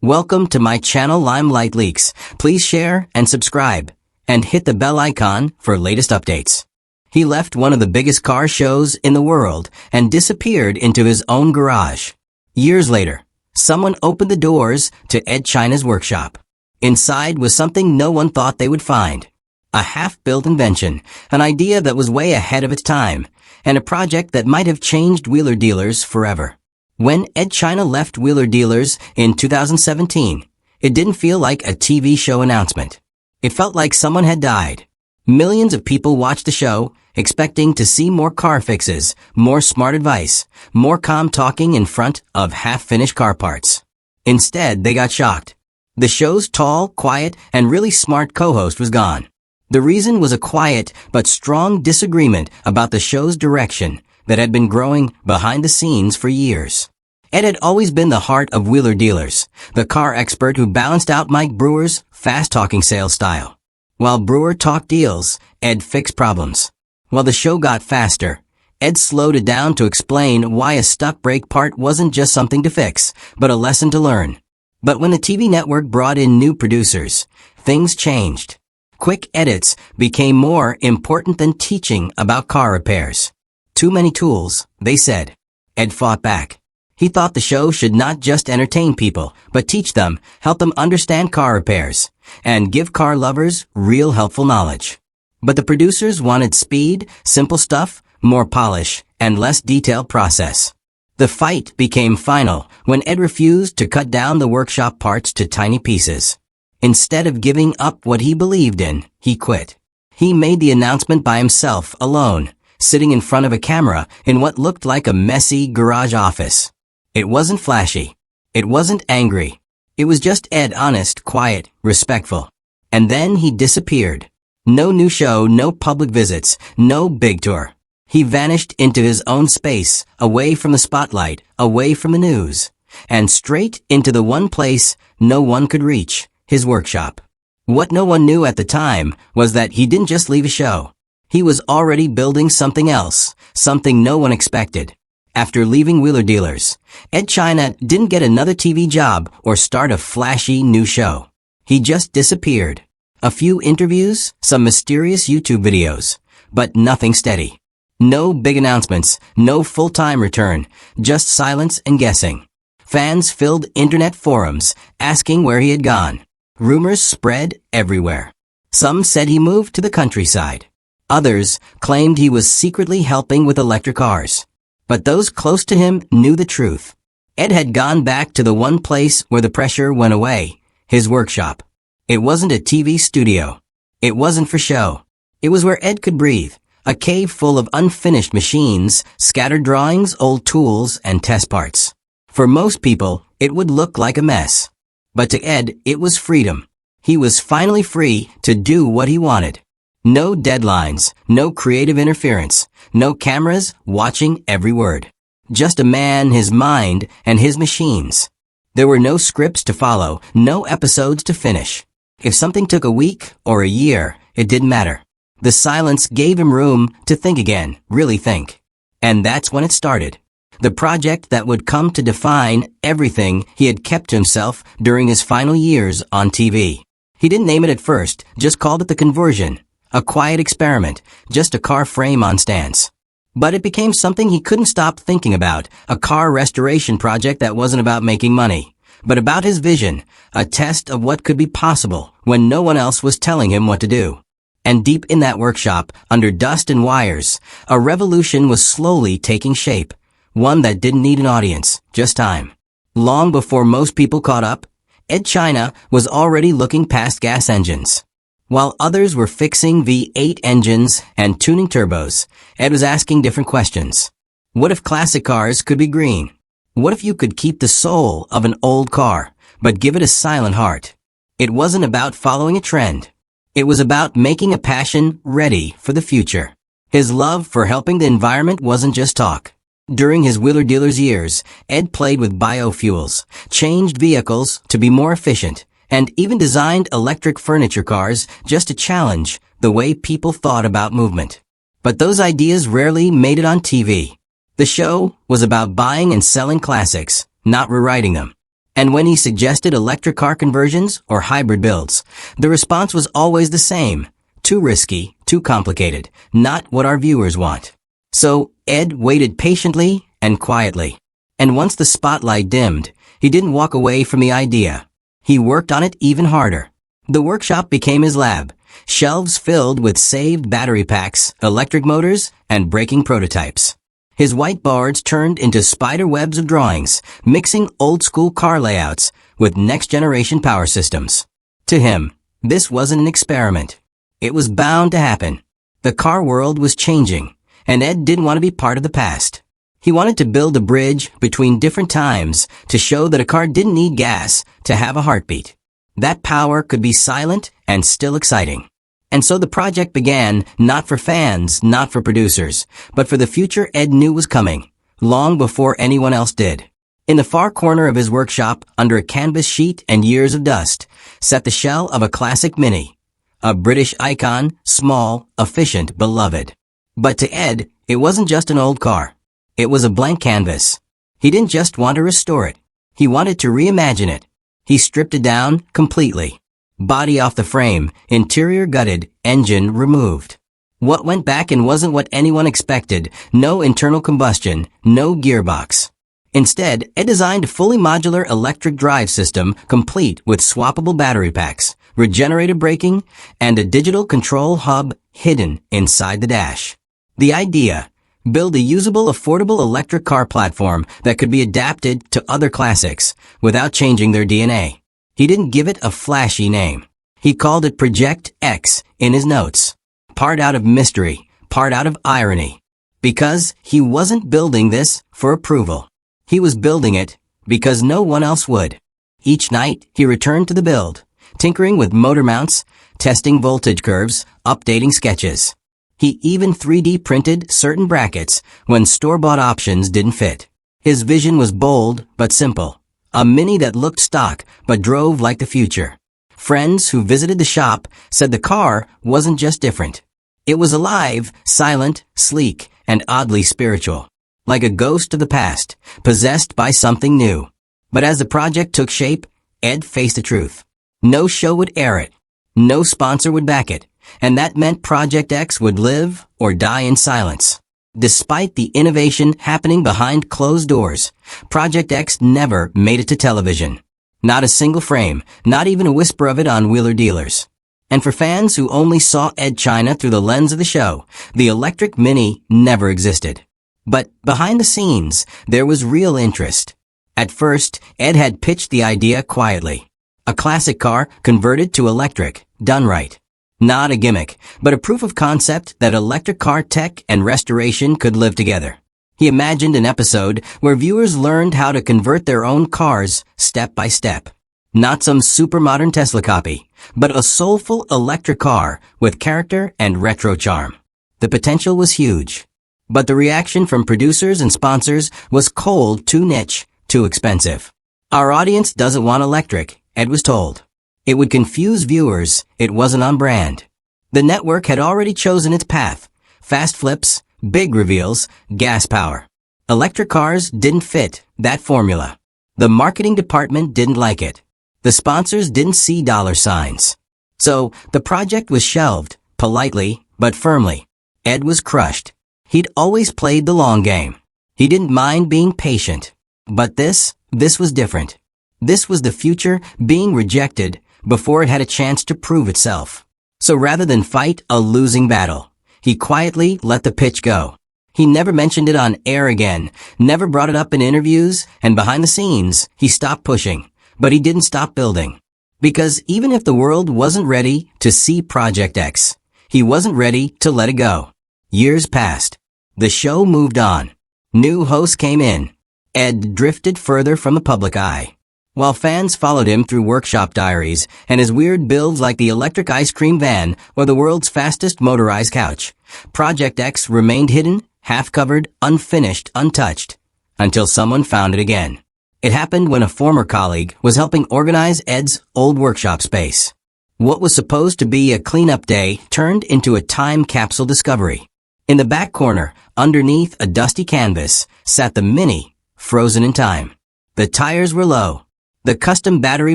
Welcome to my channel Limelight Leaks. Please share and subscribe, and hit the bell icon for latest updates. He left one of the biggest car shows in the world and disappeared into his own garage. Years later, someone opened the doors to Edd China's workshop. Inside was something no one thought they would find. A half-built invention, an idea that was way ahead of its time, and a project that might have changed wheeler dealers forever. When Edd China left Wheeler Dealers in 2017, it didn't feel like a TV show announcement. It felt like someone had died. Millions of people watched the show, expecting to see more car fixes, more smart advice, more calm talking in front of half-finished car parts. Instead, they got shocked. The show's tall, quiet, and really smart co-host was gone. The reason was a quiet but strong disagreement about the show's direction that had been growing behind the scenes for years. Edd had always been the heart of Wheeler Dealers, the car expert who balanced out Mike Brewer's fast-talking sales style. While Brewer talked deals, Edd fixed problems. While the show got faster, Edd slowed it down to explain why a stuck brake part wasn't just something to fix, but a lesson to learn. But when the TV network brought in new producers, things changed. Quick edits became more important than teaching about car repairs. Too many tools, they said. Edd fought back. He thought the show should not just entertain people, but teach them, help them understand car repairs, and give car lovers real helpful knowledge. But the producers wanted speed, simple stuff, more polish, and less detailed process. The fight became final when Edd refused to cut down the workshop parts to tiny pieces. Instead of giving up what he believed in, he quit. He made the announcement by himself, alone, sitting in front of a camera in what looked like a messy garage office. It wasn't flashy. It wasn't angry. It was just Edd, honest, quiet, respectful. And then he disappeared. No new show, no public visits, no big tour. He vanished into his own space, away from the spotlight, away from the news, and straight into the one place no one could reach, his workshop. What no one knew at the time was that he didn't just leave a show. He was already building something else, something no one expected. After leaving Wheeler Dealers, Edd China didn't get another TV job or start a flashy new show. He just disappeared. A few interviews, some mysterious YouTube videos, but nothing steady. No big announcements, no full-time return, just silence and guessing. Fans filled internet forums, asking where he had gone. Rumors spread everywhere. Some said he moved to the countryside. Others claimed he was secretly helping with electric cars. But those close to him knew the truth. Edd had gone back to the one place where the pressure went away, his workshop. It wasn't a TV studio. It wasn't for show. It was where Edd could breathe, a cave full of unfinished machines, scattered drawings, old tools, and test parts. For most people, it would look like a mess. But to Edd, it was freedom. He was finally free to do what he wanted. No deadlines, no creative interference, no cameras watching every word. Just a man, his mind, and his machines. There were no scripts to follow, no episodes to finish. If something took a week or a year, it didn't matter. The silence gave him room to think again, really think. And that's when it started. The project that would come to define everything he had kept to himself during his final years on TV. He didn't name it at first, just called it the conversion. A quiet experiment, just a car frame on stands. But it became something he couldn't stop thinking about, a car restoration project that wasn't about making money, but about his vision, a test of what could be possible when no one else was telling him what to do. And deep in that workshop, under dust and wires, a revolution was slowly taking shape, one that didn't need an audience, just time. Long before most people caught up, Edd China was already looking past gas engines. While others were fixing V8 engines and tuning turbos, Edd was asking different questions. What if classic cars could be green? What if you could keep the soul of an old car, but give it a silent heart? It wasn't about following a trend. It was about making a passion ready for the future. His love for helping the environment wasn't just talk. During his Wheeler Dealers years, Edd played with biofuels, changed vehicles to be more efficient, and even designed electric furniture cars just to challenge the way people thought about movement. But those ideas rarely made it on TV. The show was about buying and selling classics, not rewriting them. And when he suggested electric car conversions or hybrid builds, the response was always the same. Too risky, too complicated, not what our viewers want. So Edd waited patiently and quietly. And once the spotlight dimmed, he didn't walk away from the idea. He worked on it even harder. The workshop became his lab, shelves filled with saved battery packs, electric motors, and braking prototypes. His whiteboards turned into spider webs of drawings, mixing old-school car layouts with next-generation power systems. To him, this wasn't an experiment. It was bound to happen. The car world was changing, and Edd didn't want to be part of the past. He wanted to build a bridge between different times to show that a car didn't need gas to have a heartbeat. That power could be silent and still exciting. And so the project began, not for fans, not for producers, but for the future Edd knew was coming, long before anyone else did. In the far corner of his workshop, under a canvas sheet and years of dust, sat the shell of a classic Mini. A British icon, small, efficient, beloved. But to Edd, it wasn't just an old car. It was a blank canvas. He didn't just want to restore it. He wanted to reimagine it. He stripped it down completely. Body off the frame, interior gutted, engine removed. What went back in wasn't what anyone expected. No internal combustion, no gearbox. Instead, Edd designed a fully modular electric drive system complete with swappable battery packs, regenerative braking, and a digital control hub hidden inside the dash. The idea: build a usable, affordable electric car platform that could be adapted to other classics without changing their DNA. He didn't give it a flashy name. He called it Project X in his notes. Part out of mystery, part out of irony. Because he wasn't building this for approval. He was building it because no one else would. Each night, he returned to the build, tinkering with motor mounts, testing voltage curves, updating sketches. He even 3D printed certain brackets when store-bought options didn't fit. His vision was bold but simple. A Mini that looked stock but drove like the future. Friends who visited the shop said the car wasn't just different. It was alive, silent, sleek, and oddly spiritual. Like a ghost of the past, possessed by something new. But as the project took shape, Edd faced the truth. No show would air it. No sponsor would back it. And that meant Project X would live or die in silence. Despite the innovation happening behind closed doors, Project X never made it to television. Not a single frame, not even a whisper of it on wheeler dealers. And for fans who only saw Edd China through the lens of the show, the electric Mini never existed. But behind the scenes, there was real interest. At first, Edd had pitched the idea quietly. A classic car converted to electric, done right. Not a gimmick, but a proof of concept that electric car tech and restoration could live together. He imagined an episode where viewers learned how to convert their own cars step by step. Not some super modern Tesla copy, but a soulful electric car with character and retro charm. The potential was huge. But the reaction from producers and sponsors was cold, too niche, too expensive. Our audience doesn't want electric, Edd was told. It would confuse viewers. It wasn't on brand. The network had already chosen its path. Fast flips, big reveals, gas power. Electric cars didn't fit that formula. The marketing department didn't like it. The sponsors didn't see dollar signs. So the project was shelved, politely but firmly. Edd was crushed. He'd always played the long game. He didn't mind being patient. But this was different. This was the future being rejected before it had a chance to prove itself. So rather than fight a losing battle, he quietly let the pitch go. He never mentioned it on air again, never brought it up in interviews, and behind the scenes, he stopped pushing. But he didn't stop building. Because even if the world wasn't ready to see Project X, he wasn't ready to let it go. Years passed. The show moved on. New hosts came in. Edd drifted further from the public eye. While fans followed him through workshop diaries and his weird builds like the electric ice cream van or the world's fastest motorized couch, Project X remained hidden, half-covered, unfinished, untouched, until someone found it again. It happened when a former colleague was helping organize Edd's old workshop space. What was supposed to be a cleanup day turned into a time capsule discovery. In the back corner, underneath a dusty canvas, sat the Mini, frozen in time. The tires were low. The custom battery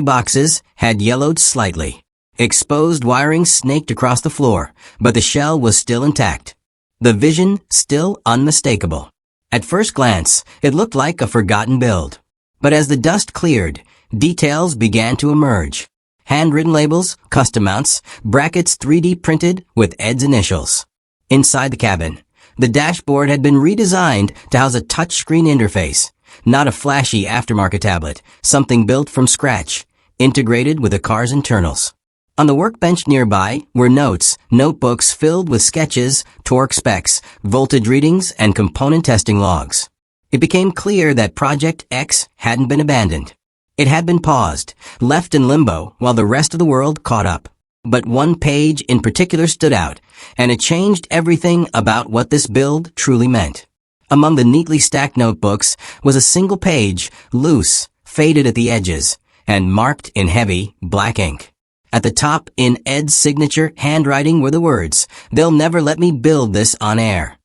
boxes had yellowed slightly. Exposed wiring snaked across the floor, but the shell was still intact. The vision still unmistakable. At first glance, it looked like a forgotten build. But as the dust cleared, details began to emerge. Handwritten labels, custom mounts, brackets 3D printed with Edd's initials. Inside the cabin, the dashboard had been redesigned to house a touchscreen interface, not a flashy aftermarket tablet, something built from scratch, integrated with the car's internals. On the workbench nearby were notes, notebooks filled with sketches, torque specs, voltage readings, and component testing logs. It became clear that Project X hadn't been abandoned. It had been paused, left in limbo while the rest of the world caught up. But one page in particular stood out, and it changed everything about what this build truly meant. Among the neatly stacked notebooks was a single page, loose, faded at the edges, and marked in heavy, black ink. At the top, in Edd's signature handwriting, were the words, "They'll never let me build this on air."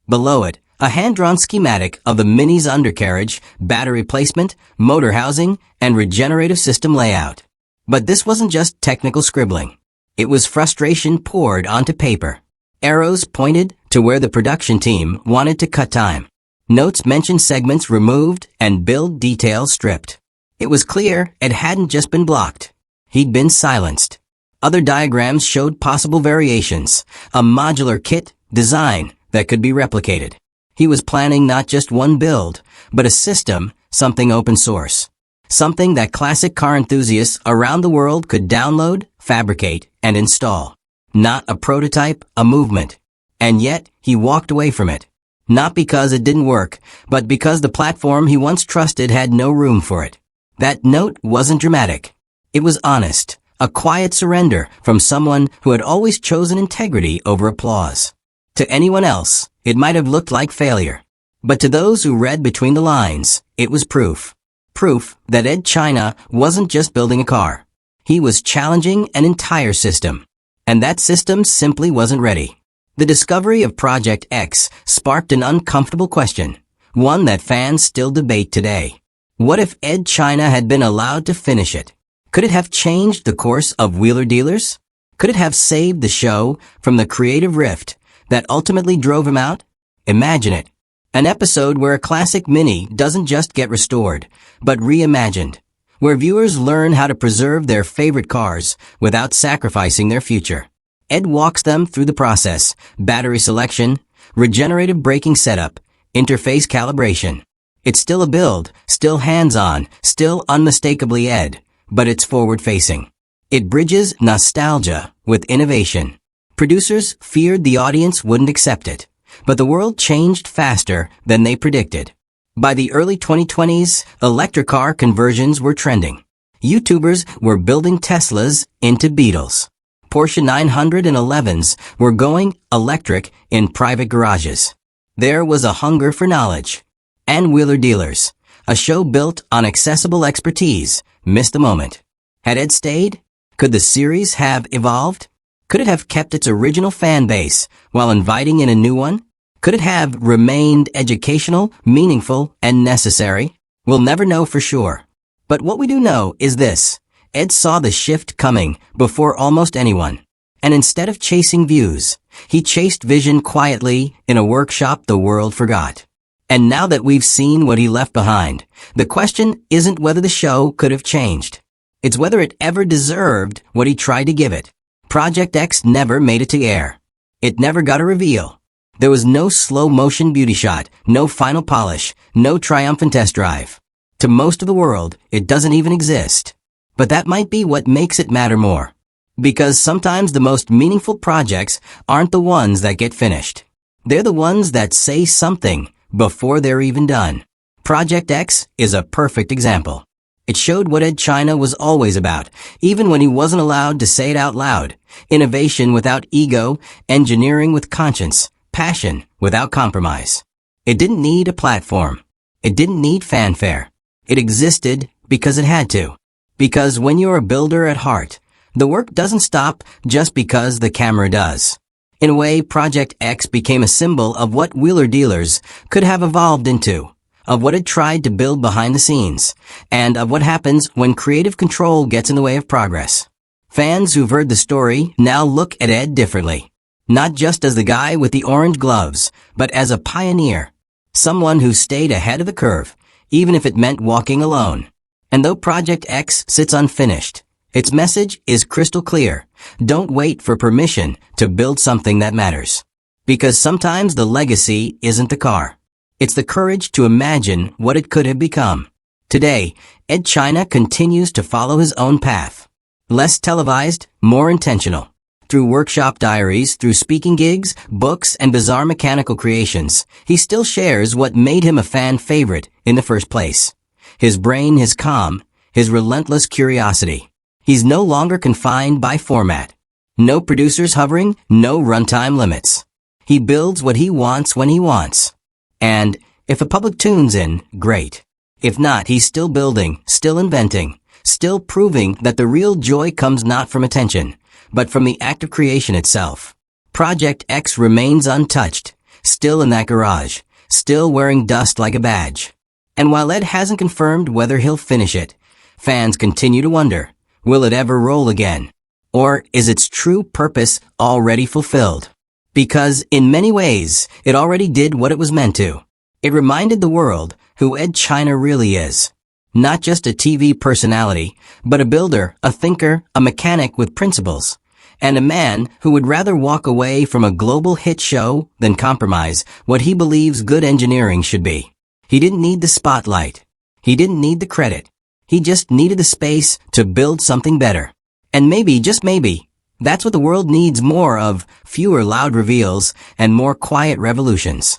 Below it, a hand-drawn schematic of the Mini's undercarriage, battery placement, motor housing, and regenerative system layout. But this wasn't just technical scribbling. It was frustration poured onto paper. Arrows pointed to where the production team wanted to cut time. Notes mentioned segments removed and build details stripped. It was clear it hadn't just been blocked. He'd been silenced. Other diagrams showed possible variations, a modular kit design that could be replicated. He was planning not just one build, but a system, something open source. Something that classic car enthusiasts around the world could download, fabricate, and install. Not a prototype, a movement. And yet, he walked away from it. Not because it didn't work, but because the platform he once trusted had no room for it. That note wasn't dramatic. It was honest, a quiet surrender from someone who had always chosen integrity over applause. To anyone else, it might have looked like failure. But to those who read between the lines, it was proof. Proof that Edd China wasn't just building a car. He was challenging an entire system. And that system simply wasn't ready. The discovery of Project X sparked an uncomfortable question, one that fans still debate today. What if Edd China had been allowed to finish it? Could it have changed the course of wheeler dealers? Could it have saved the show from the creative rift that ultimately drove him out? Imagine it. An episode where a classic Mini doesn't just get restored, but reimagined. Where viewers learn how to preserve their favorite cars without sacrificing their future. Edd walks them through the process: battery selection, regenerative braking setup, interface calibration. It's still a build, still hands-on, still unmistakably Edd, but it's forward-facing. It bridges nostalgia with innovation. Producers feared the audience wouldn't accept it, but the world changed faster than they predicted. By the early 2020s, electric car conversions were trending. YouTubers were building Teslas into Beetles. Porsche 911s were going electric in private garages. There was a hunger for knowledge. And Wheeler Dealers, a show built on accessible expertise, missed the moment. Had Edd stayed? Could the series have evolved? Could it have kept its original fan base while inviting in a new one? Could it have remained educational, meaningful, and necessary? We'll never know for sure. But what we do know is this: Edd saw the shift coming before almost anyone. And instead of chasing views, he chased vision quietly in a workshop the world forgot. And now that we've seen what he left behind, the question isn't whether the show could have changed. It's whether it ever deserved what he tried to give it. Project X never made it to air. It never got a reveal. There was no slow-motion beauty shot, no final polish, no triumphant test drive. To most of the world, it doesn't even exist. But that might be what makes it matter more. Because sometimes the most meaningful projects aren't the ones that get finished. They're the ones that say something before they're even done. Project X is a perfect example. It showed what Edd China was always about, even when he wasn't allowed to say it out loud. Innovation without ego, engineering with conscience, passion without compromise. It didn't need a platform. It didn't need fanfare. It existed because it had to. Because when you're a builder at heart, the work doesn't stop just because the camera does. In a way, Project X became a symbol of what Wheeler Dealers could have evolved into. of what Edd tried to build behind the scenes, and of what happens when creative control gets in the way of progress. Fans who've heard the story now look at Edd differently. Not just as the guy with the orange gloves, but as a pioneer. Someone who stayed ahead of the curve, even if it meant walking alone. And though Project X sits unfinished, its message is crystal clear. Don't wait for permission to build something that matters. Because sometimes the legacy isn't the car. It's the courage to imagine what it could have become. Today, Edd China continues to follow his own path. Less televised, more intentional. Through workshop diaries, through speaking gigs, books, and bizarre mechanical creations, he still shares what made him a fan favorite in the first place. His brain, his calm, his relentless curiosity. He's no longer confined by format. No producers hovering, no runtime limits. He builds what he wants when he wants. And if the public tunes in, great. If not, he's still building, still inventing, still proving that the real joy comes not from attention, but from the act of creation itself. Project X remains untouched, still in that garage, still wearing dust like a badge. And while Edd hasn't confirmed whether he'll finish it, fans continue to wonder, will it ever roll again? Or is its true purpose already fulfilled? Because, in many ways, it already did what it was meant to. It reminded the world who Edd China really is. Not just a TV personality, but a builder, a thinker, a mechanic with principles. And a man who would rather walk away from a global hit show than compromise what he believes good engineering should be. He didn't need the spotlight. He didn't need the credit. He just needed the space to build something better. And maybe, just maybe, that's what the world needs more of, fewer loud reveals and more quiet revolutions.